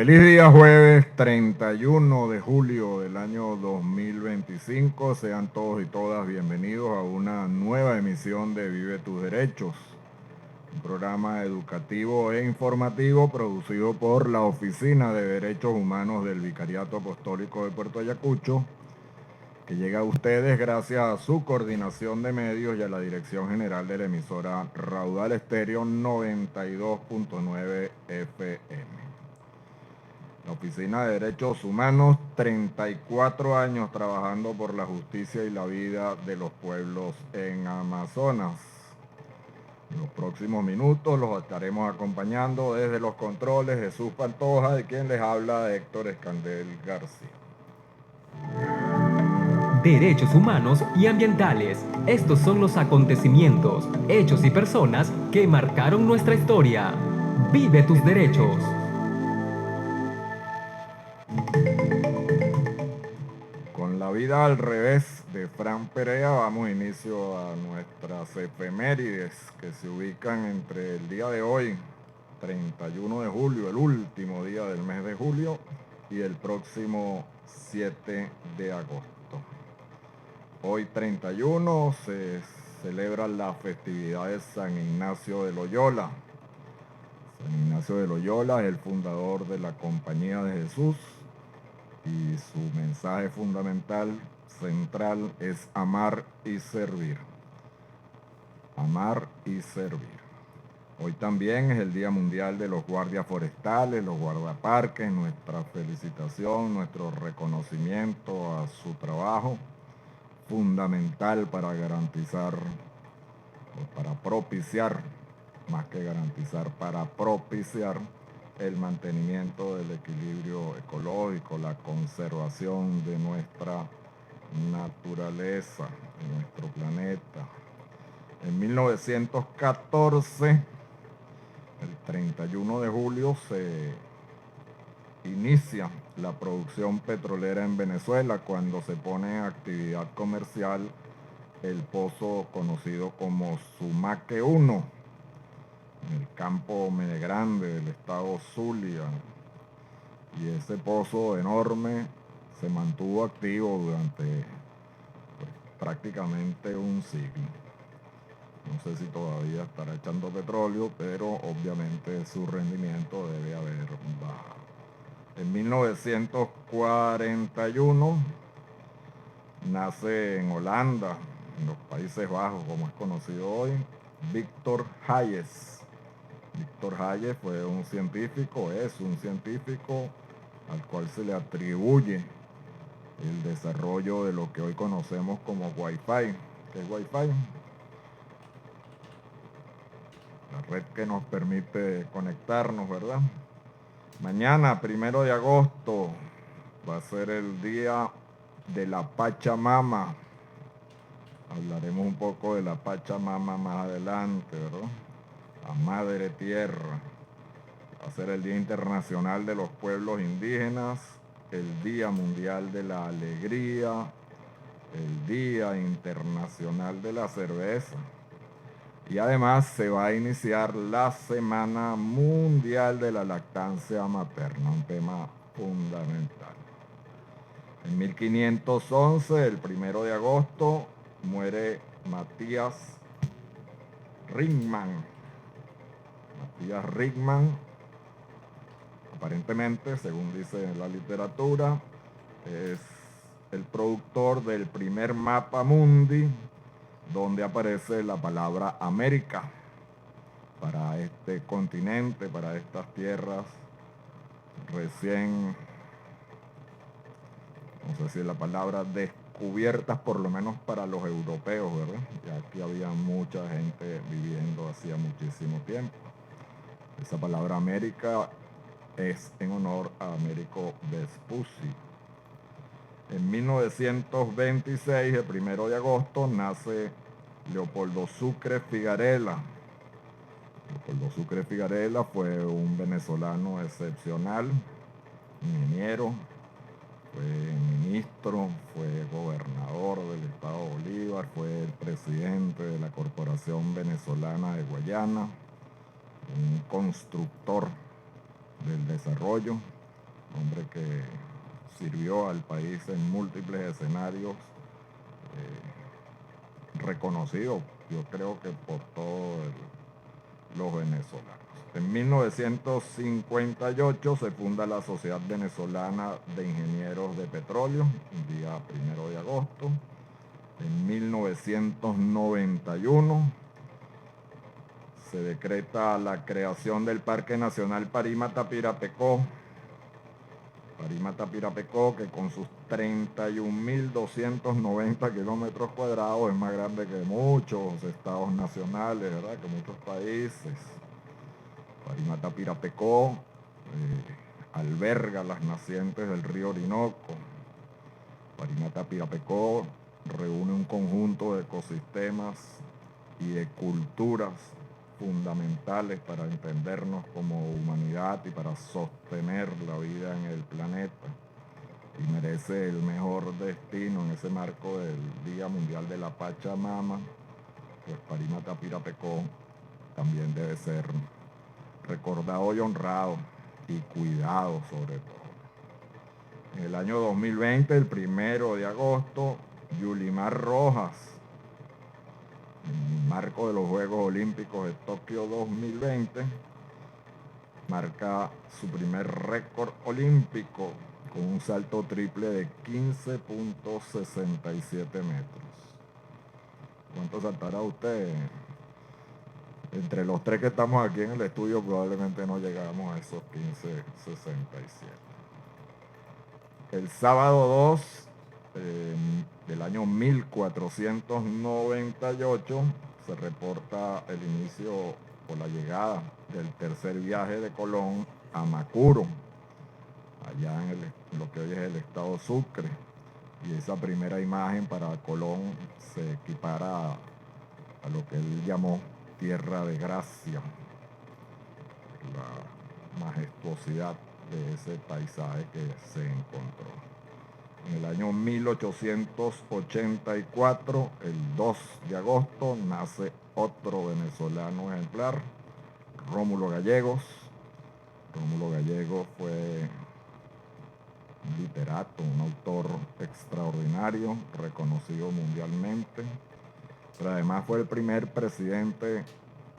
Feliz día jueves 31 de julio del año 2025. Sean todos y todas bienvenidos a una nueva emisión de Vive tus Derechos, un programa educativo e informativo producido por la Oficina de Derechos Humanos del Vicariato Apostólico de Puerto Ayacucho, que llega a ustedes gracias a su coordinación de medios y a la dirección general de la emisora Raudal Estéreo 92.9 FM. La Oficina de Derechos Humanos, 34 años trabajando por la justicia y la vida de los pueblos en Amazonas. En los próximos minutos los estaremos acompañando desde los controles Jesús Pantoja, de quien les habla Héctor Escandel García. Derechos humanos y ambientales. Estos son los acontecimientos, hechos y personas que marcaron nuestra historia. Vive tus derechos. Con la vida al revés de Fran Perea damos inicio a nuestras efemérides que se ubican entre el día de hoy, 31 de julio, el último día del mes de julio, y el próximo 7 de agosto. Hoy 31 se celebra la festividad de San Ignacio de Loyola. San Ignacio de Loyola es el fundador de la Compañía de Jesús y su mensaje fundamental, central, es amar y servir. Amar y servir. Hoy también es el Día Mundial de los Guardias Forestales, los guardaparques. Nuestra felicitación, nuestro reconocimiento a su trabajo fundamental para garantizar, para propiciar, más que garantizar, para propiciar el mantenimiento del equilibrio ecológico, la conservación de nuestra naturaleza, de nuestro planeta. En 1914, el 31 de julio, se inicia la producción petrolera en Venezuela cuando se pone en actividad comercial el pozo conocido como Sumaque 1, en el campo Menegrande del estado Zulia. Y ese pozo enorme se mantuvo activo durante prácticamente un siglo. No sé si todavía estará echando petróleo, pero obviamente su rendimiento debe haber bajado. En 1941 nace en Holanda, en los Países Bajos, como es conocido hoy, Víctor Hayes. Víctor Hayes fue un científico, es un científico al cual se le atribuye el desarrollo de lo que hoy conocemos como Wi-Fi. ¿Qué es Wi-Fi? La red que nos permite conectarnos, ¿verdad? Mañana, 1 de agosto, va a ser el día de la Pachamama. Hablaremos un poco de la Pachamama más adelante, ¿verdad? La Madre Tierra. Va a ser el Día Internacional de los Pueblos Indígenas, el Día Mundial de la Alegría, el Día Internacional de la Cerveza. Y además se va a iniciar la Semana Mundial de la Lactancia Materna, un tema fundamental. En 1511, el 1 de agosto, muere Matías Ringman. Matías Ringman, aparentemente, según dice la literatura, es el productor del primer mapa mundi donde aparece la palabra América para este continente, para estas tierras recién, no sé si la palabra descubiertas, por lo menos para los europeos, ¿verdad? Y aquí había mucha gente viviendo hacía muchísimo tiempo. Esa palabra América es en honor a Américo Vespucci. En 1926, el 1 de agosto, nace Leopoldo Sucre Figarela. Leopoldo Sucre Figarela fue un venezolano excepcional, ingeniero, fue ministro, fue gobernador del estado Bolívar, fue el presidente de la Corporación Venezolana de Guayana, un constructor del desarrollo. hombre que sirvió al país en múltiples escenarios, reconocido, yo creo que por todos los venezolanos. En 1958 se funda la Sociedad Venezolana de Ingenieros de Petróleo, el día 1 de agosto. En 1991 se decreta la creación del Parque Nacional Parímata-Pirapecó. Parímata-Pirapecó, que con sus 31.290 kilómetros cuadrados es más grande que muchos estados nacionales, ¿verdad? Que muchos países. Parímata-Pirapecó alberga las nacientes del río Orinoco. Parímata-Pirapecó reúne un conjunto de ecosistemas y de culturas fundamentales para entendernos como humanidad y para sostener la vida en el planeta, y merece el mejor destino en ese marco del Día Mundial de la Pachamama. Pues Parímata-Pirapecó también debe ser recordado y honrado y cuidado sobre todo. En el año 2020, el 1 de agosto, Yulimar Rojas, en el marco de los Juegos Olímpicos de Tokio 2020, marca su primer récord olímpico con un salto triple de 15.67 metros. ¿Cuánto saltará usted? Entre los tres que estamos aquí en el estudio probablemente no llegamos a esos 15.67. El sábado 2 del año 1498 se reporta el inicio o la llegada del tercer viaje de Colón a Macuro, allá en lo que hoy es el estado Sucre. Y esa primera imagen para Colón se equipara a lo que él llamó Tierra de Gracia, la majestuosidad de ese paisaje que se encontró. En el año 1884, el 2 de agosto, nace otro venezolano ejemplar, Rómulo Gallegos. Rómulo Gallegos fue un literato, un autor extraordinario, reconocido mundialmente, pero además fue el primer presidente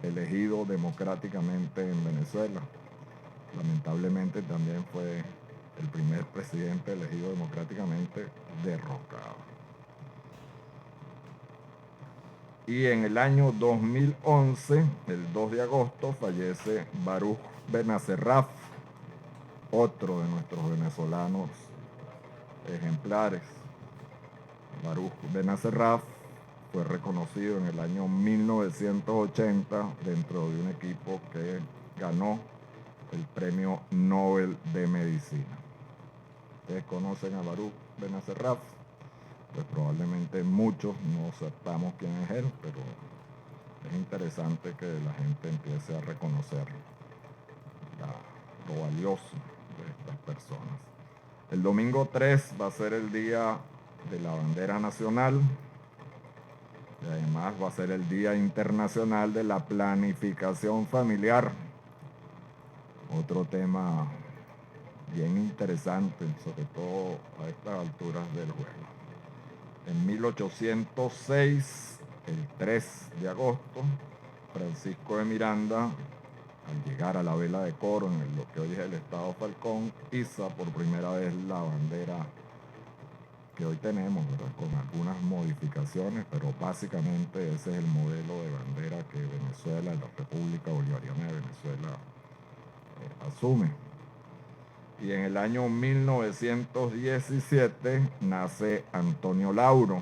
elegido democráticamente en Venezuela. Lamentablemente también fue el primer presidente elegido democráticamente derrocado. Y en el año 2011, el 2 de agosto, fallece Baruch Benacerraf, otro de nuestros venezolanos ejemplares. Baruch Benacerraf fue reconocido en el año 1980 dentro de un equipo que ganó el Premio Nobel de Medicina. ¿Ustedes conocen a Baruch Benacerraf? Pues probablemente muchos no sepamos quién es él, pero es interesante que la gente empiece a reconocer lo valioso de estas personas. El domingo 3 va a ser el Día de la Bandera Nacional, y además va a ser el Día Internacional de la Planificación Familiar. Otro tema bien interesante, sobre todo a estas alturas del juego. En 1806, el 3 de agosto, Francisco de Miranda, al llegar a la vela de Coro, en lo que hoy es el estado Falcón, iza por primera vez la bandera que hoy tenemos, ¿verdad? Con algunas modificaciones, pero básicamente ese es el modelo de bandera que Venezuela, la República Bolivariana de Venezuela, asume. Y en el año 1917 nace Antonio Lauro.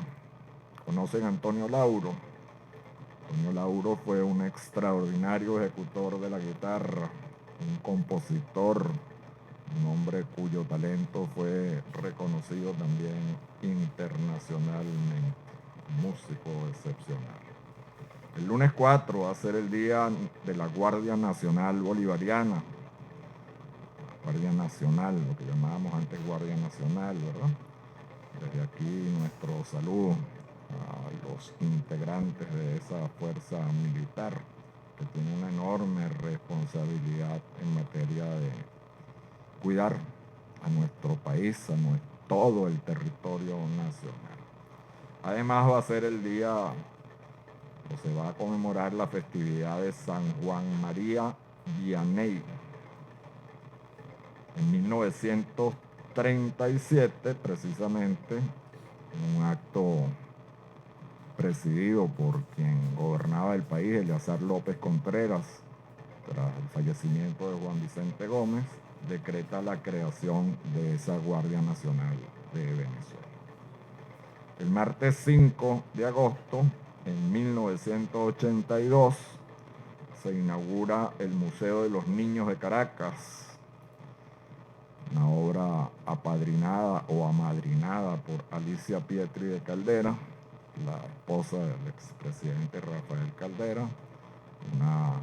¿Conocen a Antonio Lauro? Antonio Lauro fue un extraordinario ejecutor de la guitarra, un compositor, un hombre cuyo talento fue reconocido también internacionalmente, músico excepcional. El lunes 4 va a ser el Día de la Guardia Nacional Bolivariana. Guardia Nacional, lo que llamábamos antes Guardia Nacional, ¿verdad? Desde aquí nuestro saludo a los integrantes de esa fuerza militar que tiene una enorme responsabilidad en materia de cuidar a nuestro país, todo el territorio nacional. Además va a ser el día, o se va a conmemorar la festividad de San Juan María Vianney. En 1937, precisamente, en un acto presidido por quien gobernaba el país, Eleazar López Contreras, tras el fallecimiento de Juan Vicente Gómez, decreta la creación de esa Guardia Nacional de Venezuela. El martes 5 de agosto, en 1982, se inaugura el Museo de los Niños de Caracas, una obra apadrinada o amadrinada por Alicia Pietri de Caldera, la esposa del expresidente Rafael Caldera, una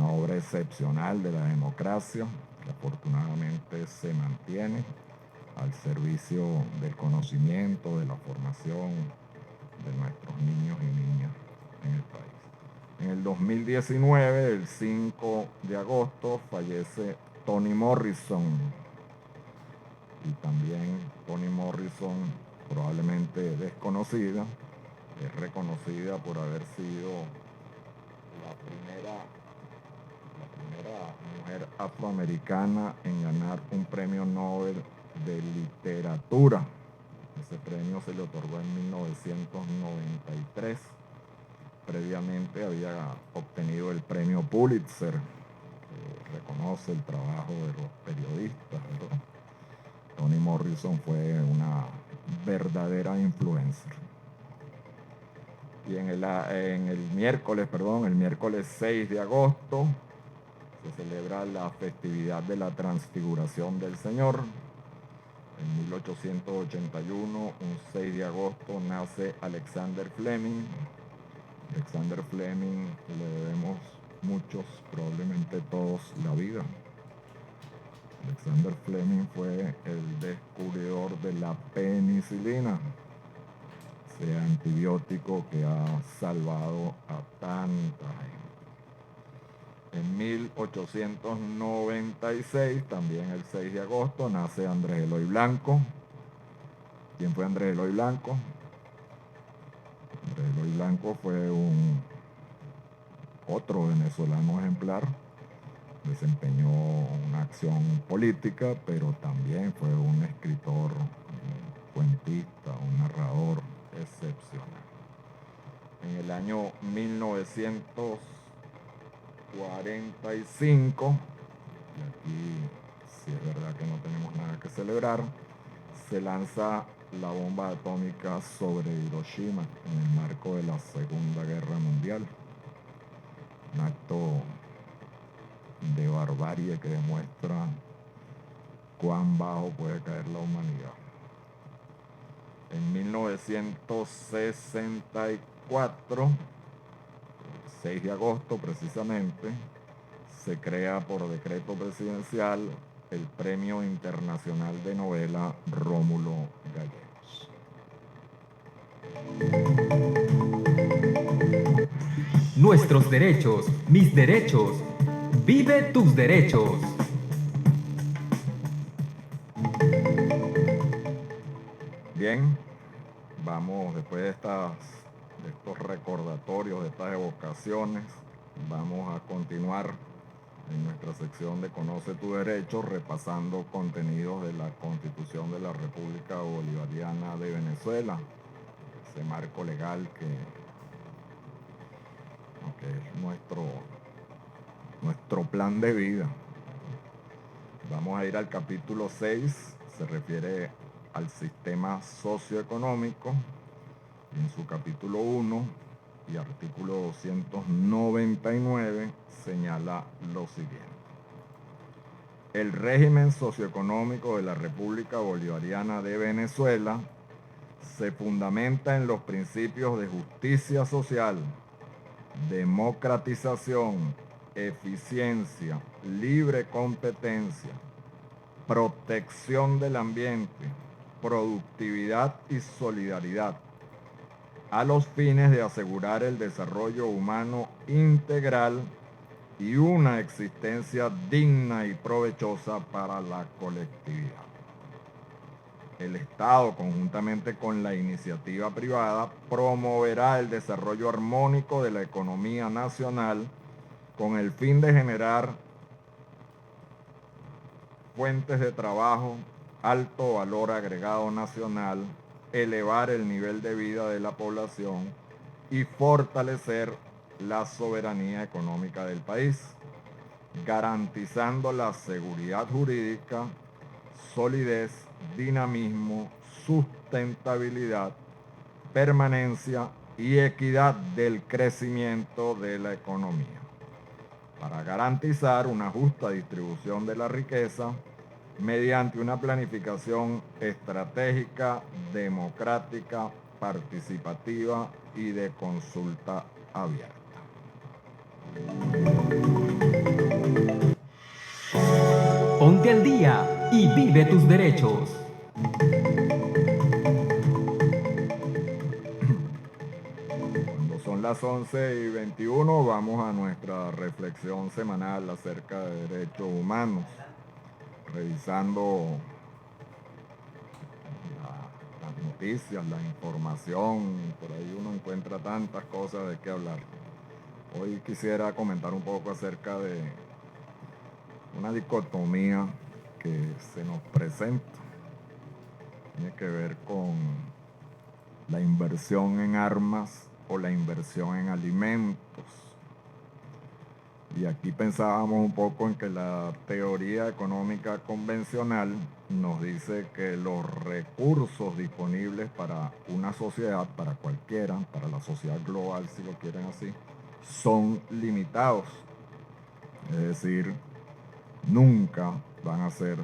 obra excepcional de la democracia que afortunadamente se mantiene al servicio del conocimiento, de la formación de nuestros niños y niñas en el país. En el 2019, el 5 de agosto, fallece Toni Morrison. Y también Toni Morrison, probablemente desconocida, es reconocida por haber sido la primera mujer afroamericana en ganar un premio Nobel de literatura. Ese premio se le otorgó en 1993. Previamente había obtenido el premio Pulitzer, que reconoce el trabajo de los periodistas, ¿verdad? Toni Morrison fue una verdadera influencer. Y el miércoles 6 de agosto, se celebra la festividad de la Transfiguración del Señor. En 1881, un 6 de agosto, nace Alexander Fleming. Alexander Fleming le debemos muchos, probablemente todos, la vida. Alexander Fleming fue el descubridor de la penicilina, ese antibiótico que ha salvado a tanta gente. En 1896, también el 6 de agosto, nace Andrés Eloy Blanco. ¿Quién fue Andrés Eloy Blanco? Andrés Eloy Blanco fue otro venezolano ejemplar. Desempeñó una acción política, pero también fue un escritor, un cuentista, un narrador excepcional. En el año 1945, y aquí sí es verdad que no tenemos nada que celebrar, se lanza la bomba atómica sobre Hiroshima en el marco de la Segunda Guerra Mundial. Un acto de barbarie que demuestra cuán bajo puede caer la humanidad. En 1964, el 6 de agosto precisamente, se crea por decreto presidencial el Premio Internacional de Novela Rómulo Gallegos. Nuestros derechos, mis derechos. Vive tus derechos. Bien, vamos después de estos recordatorios, de estas evocaciones, vamos a continuar en nuestra sección de Conoce tu Derecho, repasando contenidos de la Constitución de la República Bolivariana de Venezuela, ese marco legal que es nuestro plan de vida. Vamos a ir al capítulo 6, se refiere al sistema socioeconómico, y en su capítulo 1 y artículo 299 señala lo siguiente. El régimen socioeconómico de la República Bolivariana de Venezuela se fundamenta en los principios de justicia social, democratización, eficiencia, libre competencia, protección del ambiente, productividad y solidaridad, a los fines de asegurar el desarrollo humano integral y una existencia digna y provechosa para la colectividad. El Estado, conjuntamente con la iniciativa privada, promoverá el desarrollo armónico de la economía nacional con el fin de generar fuentes de trabajo, alto valor agregado nacional, elevar el nivel de vida de la población y fortalecer la soberanía económica del país, garantizando la seguridad jurídica, solidez, dinamismo, sustentabilidad, permanencia y equidad del crecimiento de la economía, para garantizar una justa distribución de la riqueza mediante una planificación estratégica, democrática, participativa y de consulta abierta. Ponte al día y vive tus derechos. Cuando son las 11:21, vamos a nuestra reflexión semanal acerca de derechos humanos, revisando las noticias, la información. Por ahí uno encuentra tantas cosas de qué hablar. Hoy quisiera comentar un poco acerca de una dicotomía que se nos presenta. Tiene que ver con la inversión en armas o la inversión en alimentos. Y aquí pensábamos un poco en que la teoría económica convencional nos dice que los recursos disponibles para una sociedad, para cualquiera, para la sociedad global, si lo quieren así, son limitados. Es decir, nunca van a ser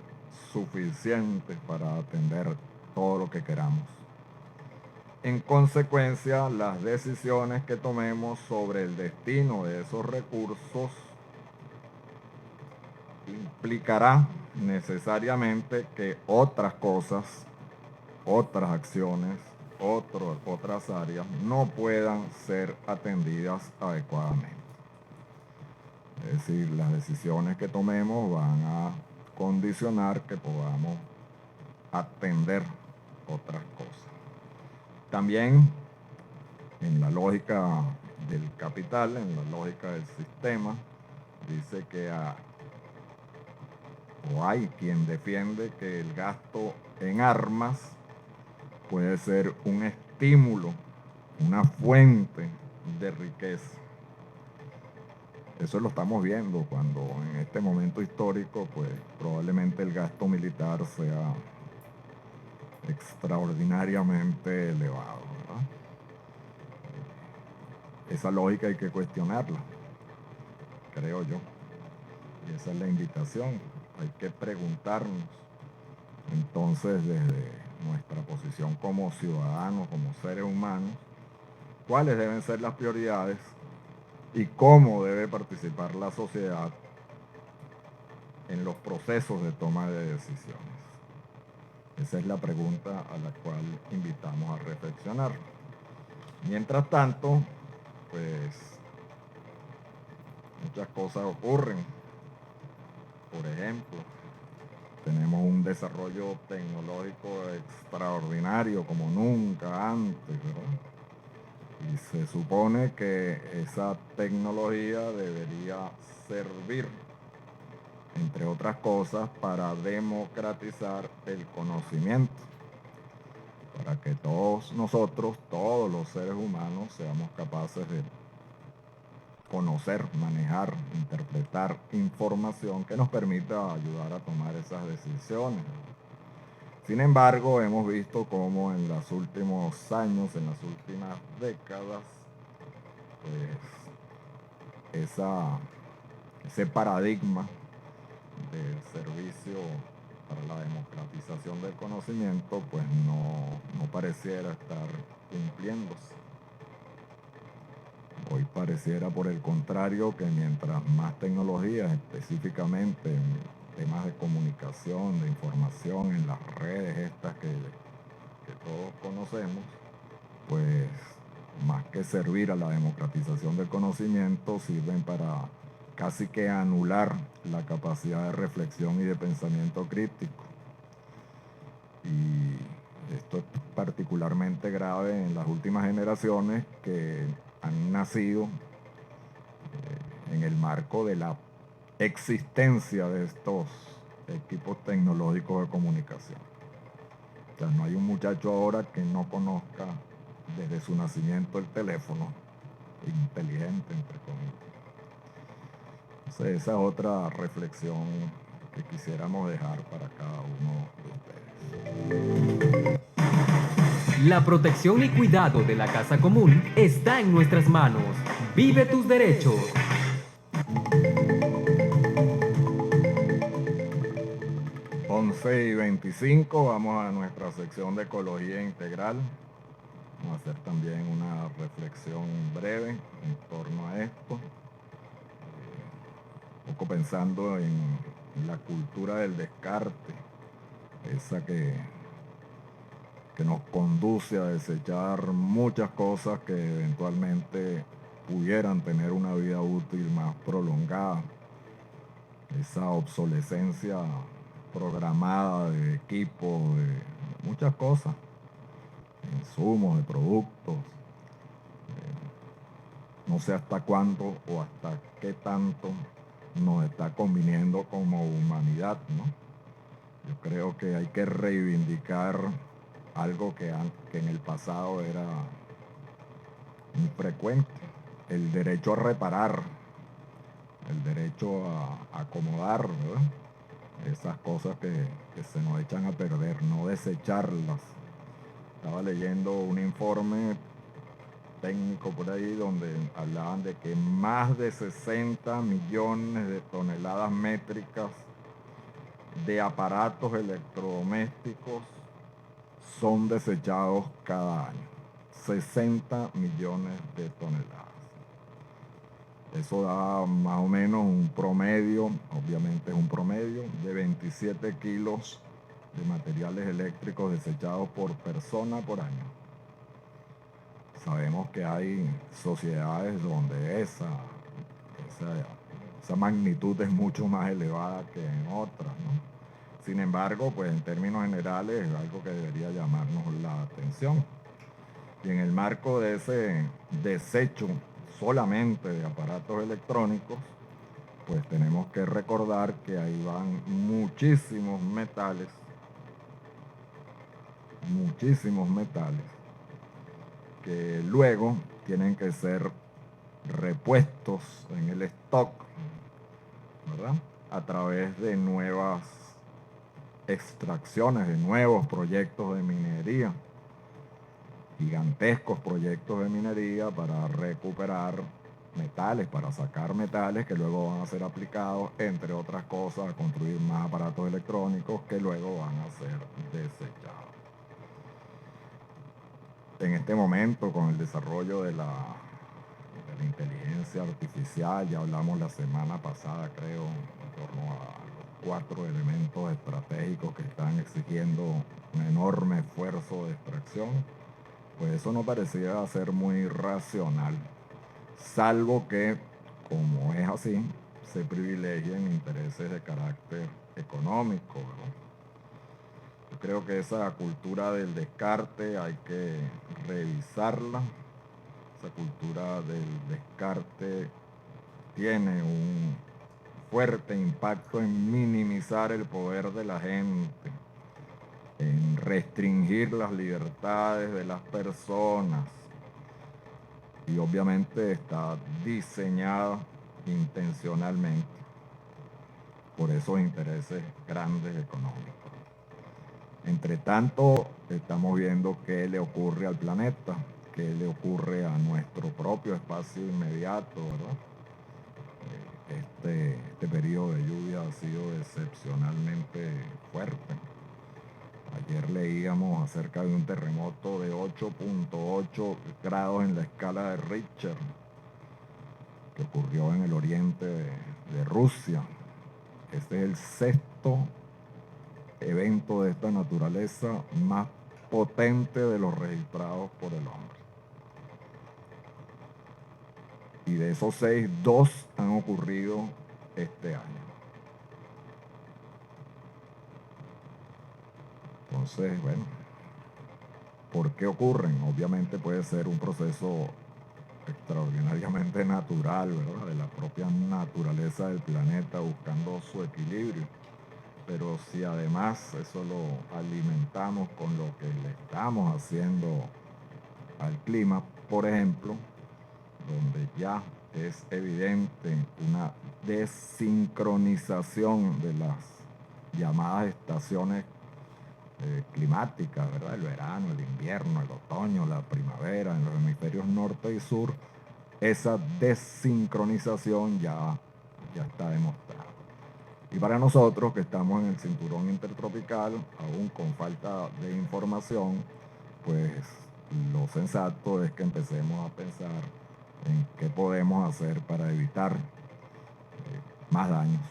suficientes para atender todo lo que queramos. En consecuencia, las decisiones que tomemos sobre el destino de esos recursos implicará necesariamente que otras cosas, otras acciones, otras áreas no puedan ser atendidas adecuadamente. Es decir, las decisiones que tomemos van a condicionar que podamos atender otras cosas. También en la lógica del capital, en la lógica del sistema, dice que hay quien defiende que el gasto en armas puede ser un estímulo, una fuente de riqueza. Eso lo estamos viendo cuando en este momento histórico, pues probablemente el gasto militar sea extraordinariamente elevado, ¿verdad? Esa lógica hay que cuestionarla, creo yo. Y esa es la invitación. Hay que preguntarnos, entonces, desde nuestra posición como ciudadanos, como seres humanos, cuáles deben ser las prioridades y cómo debe participar la sociedad en los procesos de toma de decisiones. Esa es la pregunta a la cual invitamos a reflexionar. Mientras tanto, pues muchas cosas ocurren. Por ejemplo, tenemos un desarrollo tecnológico extraordinario como nunca antes, ¿verdad? Y se supone que esa tecnología debería servir, entre otras cosas, para democratizar el conocimiento, para que todos nosotros, todos los seres humanos, seamos capaces de conocer, manejar, interpretar información que nos permita ayudar a tomar esas decisiones. Sin embargo, hemos visto cómo en los últimos años, en las últimas décadas, pues ese paradigma del servicio para la democratización del conocimiento, pues no pareciera estar cumpliéndose. Hoy pareciera, por el contrario, que mientras más tecnologías, específicamente en temas de comunicación, de información, en las redes estas que todos conocemos, pues más que servir a la democratización del conocimiento, sirven para casi que anular la capacidad de reflexión y de pensamiento crítico. Y esto es particularmente grave en las últimas generaciones que han nacido en el marco de la existencia de estos equipos tecnológicos de comunicación. O sea, no hay un muchacho ahora que no conozca desde su nacimiento el teléfono inteligente, entre comillas. Entonces, esa es otra reflexión que quisiéramos dejar para cada uno de ustedes. La protección y cuidado de la casa común está en nuestras manos. Vive tus derechos. 11:25, vamos a nuestra sección de ecología integral. Vamos a hacer también una reflexión breve en torno a esto. Un poco pensando en la cultura del descarte, esa que nos conduce a desechar muchas cosas que eventualmente pudieran tener una vida útil más prolongada. Esa obsolescencia programada de equipos, de muchas cosas, de insumos, de productos. No sé hasta cuánto o hasta qué tanto nos está conviniendo como humanidad, ¿no? Yo creo que hay que reivindicar algo que en el pasado era infrecuente, el derecho a reparar, el derecho a acomodar, ¿verdad? Esas cosas que se nos echan a perder, no desecharlas. Estaba leyendo un informe técnico por ahí donde hablaban de que más de 60 millones de toneladas métricas de aparatos electrodomésticos son desechados cada año. 60 millones de toneladas. Eso da más o menos un promedio, obviamente es un promedio, de 27 kilos de materiales eléctricos desechados por persona por año. Sabemos que hay sociedades donde esa magnitud es mucho más elevada que en otras, ¿no? Sin embargo, pues en términos generales es algo que debería llamarnos la atención. Y en el marco de ese desecho solamente de aparatos electrónicos, pues tenemos que recordar que ahí van muchísimos metales, que luego tienen que ser repuestos en el stock, ¿verdad? A través de nuevas extracciones, de nuevos proyectos de minería, gigantescos proyectos de minería para recuperar metales, para sacar metales que luego van a ser aplicados, entre otras cosas, a construir más aparatos electrónicos que luego van a ser desechados. En este momento, con el desarrollo de la inteligencia artificial, ya hablamos la semana pasada, creo, en torno a los 4 elementos estratégicos que están exigiendo un enorme esfuerzo de extracción, pues eso no parecía ser muy racional, salvo que, como es así, se privilegien intereses de carácter económico, ¿verdad? Yo creo que esa cultura del descarte hay que revisarla. Esa cultura del descarte tiene un fuerte impacto en minimizar el poder de la gente, en restringir las libertades de las personas, y obviamente está diseñada intencionalmente por esos intereses grandes económicos. Entre tanto, estamos viendo qué le ocurre al planeta, qué le ocurre a nuestro propio espacio inmediato, ¿verdad? Este periodo de lluvia ha sido excepcionalmente fuerte. Ayer leíamos acerca de un terremoto de 8.8 grados en la escala de Richter que ocurrió en el oriente de Rusia. Este es el sexto evento de esta naturaleza más potente de los registrados por el hombre. Y de esos 6, 2 han ocurrido este año. Entonces, bueno, ¿por qué ocurren? Obviamente puede ser un proceso extraordinariamente natural, ¿verdad? De la propia naturaleza del planeta buscando su equilibrio. Pero si además eso lo alimentamos con lo que le estamos haciendo al clima, por ejemplo, donde ya es evidente una desincronización de las llamadas estaciones climáticas, ¿verdad? El verano, el invierno, el otoño, la primavera, en los hemisferios norte y sur, esa desincronización ya está demostrada. Y para nosotros que estamos en el cinturón intertropical, aún con falta de información, pues lo sensato es que empecemos a pensar en qué podemos hacer para evitar más daños.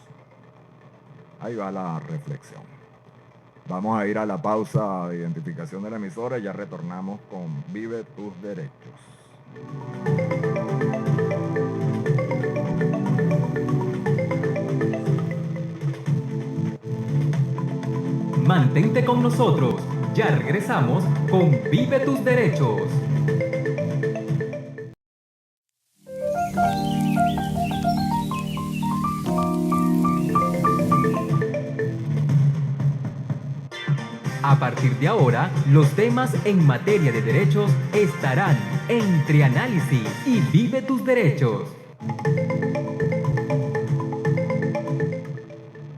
Ahí va la reflexión. Vamos a ir a la pausa de identificación de la emisora y ya retornamos con Vive tus derechos. Mantente con nosotros. Ya regresamos con Vive tus derechos. A partir de ahora, los temas en materia de derechos estarán entre análisis y Vive tus derechos.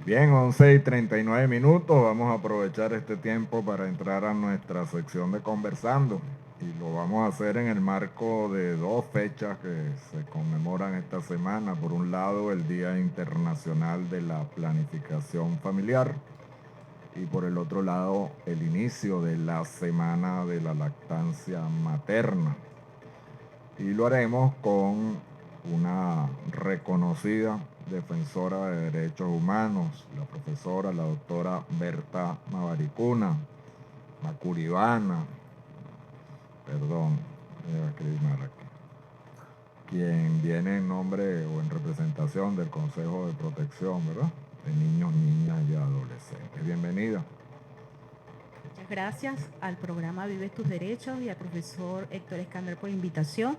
Bien, 11:39. Vamos a aprovechar este tiempo para entrar a nuestra sección de conversando. Y lo vamos a hacer en el marco de 2 fechas que se conmemoran esta semana. Por un lado, el Día Internacional de la Planificación Familiar. Y por el otro lado, el inicio de la Semana de la Lactancia Materna. Y lo haremos con una reconocida defensora de derechos humanos, la profesora, la doctora Berta Mavaricuna, Macuribana, perdón, voy a escribir mal aquí, quien viene en nombre o en representación del Consejo de Protección, ¿verdad?, de niños, niñas y adolescentes. Bienvenida. Muchas gracias al programa Vive tus derechos y al profesor Héctor Escándar por la invitación.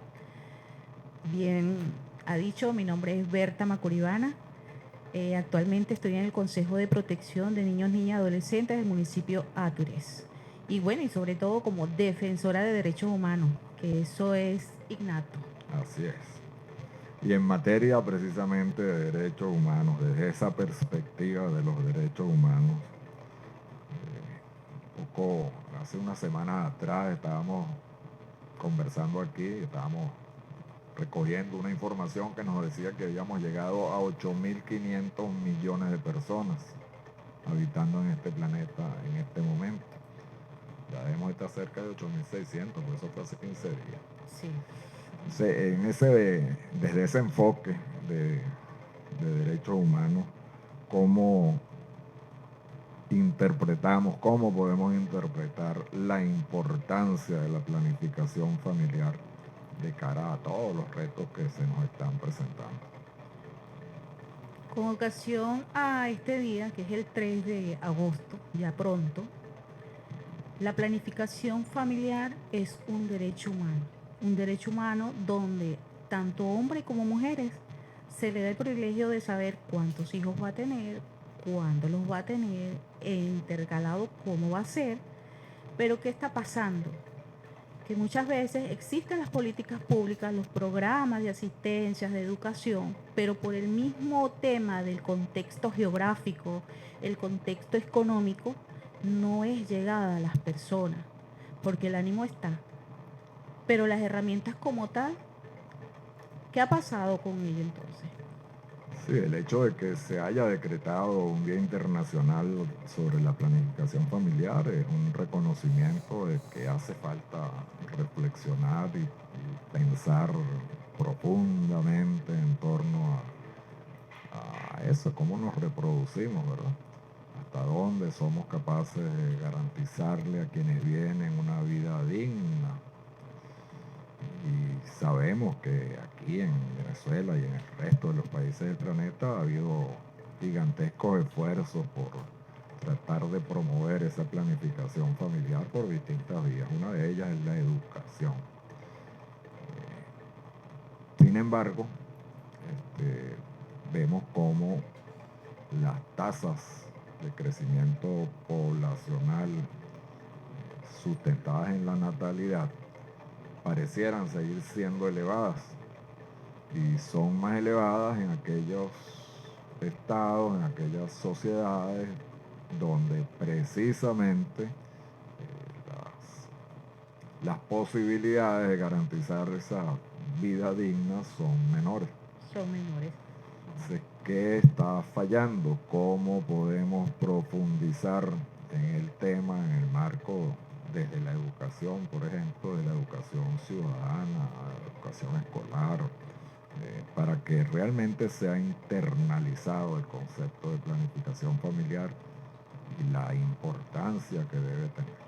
Bien ha dicho, mi nombre es Berta Macuribana. Actualmente estoy en el Consejo de Protección de Niños, Niñas y Adolescentes del municipio Atures. Y bueno, y sobre todo como defensora de derechos humanos, que eso es innato. Así es. Y en materia precisamente de derechos humanos, desde esa perspectiva de los derechos humanos, hace unas semanas atrás estábamos conversando aquí, estábamos recogiendo una información que nos decía que habíamos llegado a 8.500 millones de personas habitando en este planeta en este momento. Ya debemos estar cerca de 8.600, por eso fue hace 15 días. Sí. Desde ese enfoque de derechos humanos, ¿cómo interpretamos, cómo podemos interpretar la importancia de la planificación familiar de cara a todos los retos que se nos están presentando? Con ocasión a este día, que es el 3 de agosto, ya pronto, la planificación familiar es un derecho humano donde tanto hombres como mujeres se le da el privilegio de saber cuántos hijos va a tener, cuándo los va a tener, intercalado cómo va a ser, pero ¿qué está pasando? Que muchas veces existen las políticas públicas, los programas de asistencias, de educación, pero por el mismo tema del contexto geográfico, el contexto económico, no es llegada a las personas, porque el ánimo está. Pero las herramientas como tal, ¿qué ha pasado con ello entonces? Sí, el hecho de que se haya decretado un Día Internacional sobre la planificación familiar es un reconocimiento de que hace falta reflexionar y pensar profundamente en torno a eso, cómo nos reproducimos, ¿verdad? Hasta dónde somos capaces de garantizarle a quienes vienen una vida digna. Y sabemos que aquí en Venezuela y en el resto de los países del planeta ha habido gigantescos esfuerzos por tratar de promover esa planificación familiar por distintas vías. Una de ellas es la educación. Sin embargo, vemos cómo las tasas de crecimiento poblacional sustentadas en la natalidad parecieran seguir siendo elevadas, y son más elevadas en aquellos estados, en aquellas sociedades donde precisamente las posibilidades de garantizar esa vida digna son menores. Son menores. Entonces, ¿qué está fallando? ¿Cómo podemos profundizar en el tema, en el marco desde la educación, por ejemplo, de la educación ciudadana, la educación escolar, para que realmente sea internalizado el concepto de planificación familiar y la importancia que debe tener?